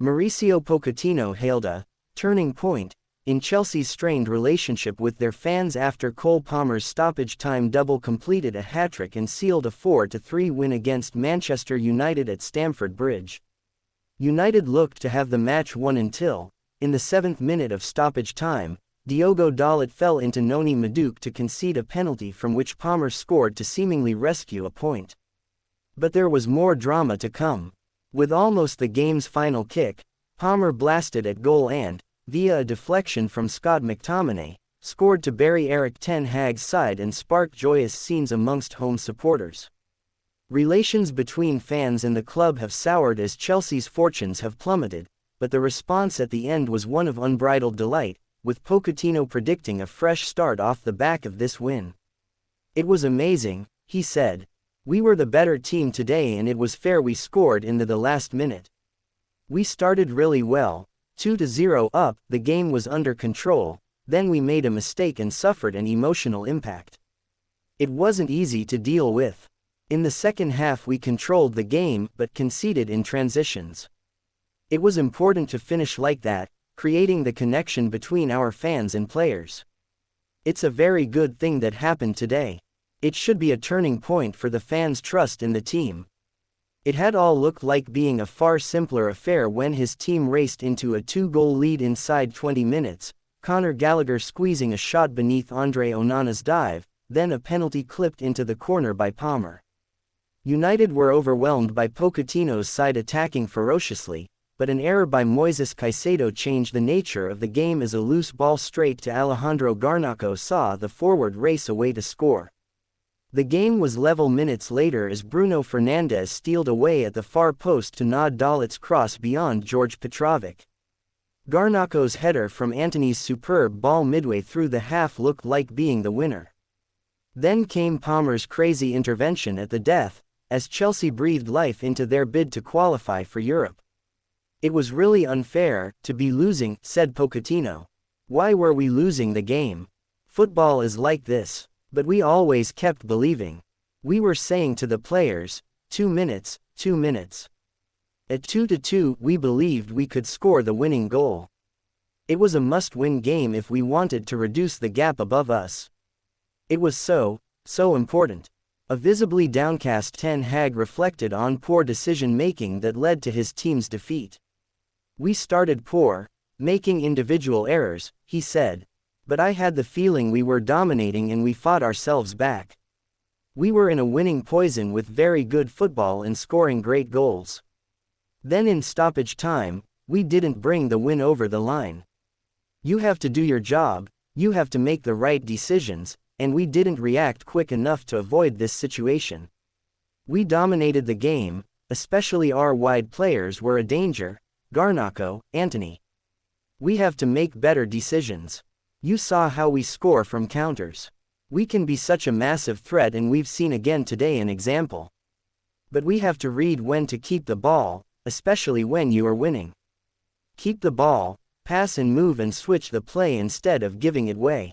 Mauricio Pochettino hailed a turning point in Chelsea's strained relationship with their fans after Cole Palmer's stoppage-time double completed a hat-trick and sealed a 4-3 win against Manchester United at Stamford Bridge. United looked to have the match won until, in the 7th minute of stoppage time, Diogo Dalot fell into Noni Madueke to concede a penalty from which Palmer scored to seemingly rescue a point. But there was more drama to come. With almost the game's final kick, Palmer blasted at goal and, via a deflection from Scott McTominay, scored to bury Erik ten Hag's side and spark joyous scenes amongst home supporters. Relations between fans and the club have soured as Chelsea's fortunes have plummeted, but the response at the end was one of unbridled delight, with Pochettino predicting a fresh start off the back of this win. "It was amazing," he said. "We were the better team today and it was fair we scored in the last minute. We started really well, 2-0 up, the game was under control, then we made a mistake and suffered an emotional impact. It wasn't easy to deal with. In the second half we controlled the game but conceded in transitions. It was important to finish like that, creating the connection between our fans and players. It's a very good thing that happened today. It should be a turning point for the fans' trust in the team." It had all looked like being a far simpler affair when his team raced into a 2-goal lead inside 20 minutes, Conor Gallagher squeezing a shot beneath Andre Onana's dive, then a penalty clipped into the corner by Palmer. United were overwhelmed by Pochettino's side attacking ferociously, but an error by Moises Caicedo changed the nature of the game as a loose ball straight to Alejandro Garnacho saw the forward race away to score. The game was level minutes later as Bruno Fernandes stealed away at the far post to nod Dalot's cross beyond George Petrovic. Garnacho's header from Antony's superb ball midway through the half looked like being the winner. Then came Palmer's crazy intervention at the death, as Chelsea breathed life into their bid to qualify for Europe. "It was really unfair to be losing," said Pochettino. "Why were we losing the game? Football is like this." But we always kept believing. We were saying to the players, 2 minutes, 2 minutes. At 2-2 we believed we could score the winning goal. It was a must-win game if we wanted to reduce the gap above us. It was so important. A visibly downcast Ten Hag reflected on poor decision-making that led to his team's defeat. "We started poor, making individual errors," he said. "But I had the feeling we were dominating and we fought ourselves back. We were in a winning poison with very good football and scoring great goals. Then in stoppage time, we didn't bring the win over the line. You have to do your job, you have to make the right decisions, and we didn't react quick enough to avoid this situation. We dominated the game, especially our wide players were a danger, Garnacho, Antony. We have to make better decisions. You saw how we score from counters. We can be such a massive threat and we've seen again today an example. But we have to read when to keep the ball, especially when you are winning. Keep the ball, pass and move and switch the play instead of giving it away.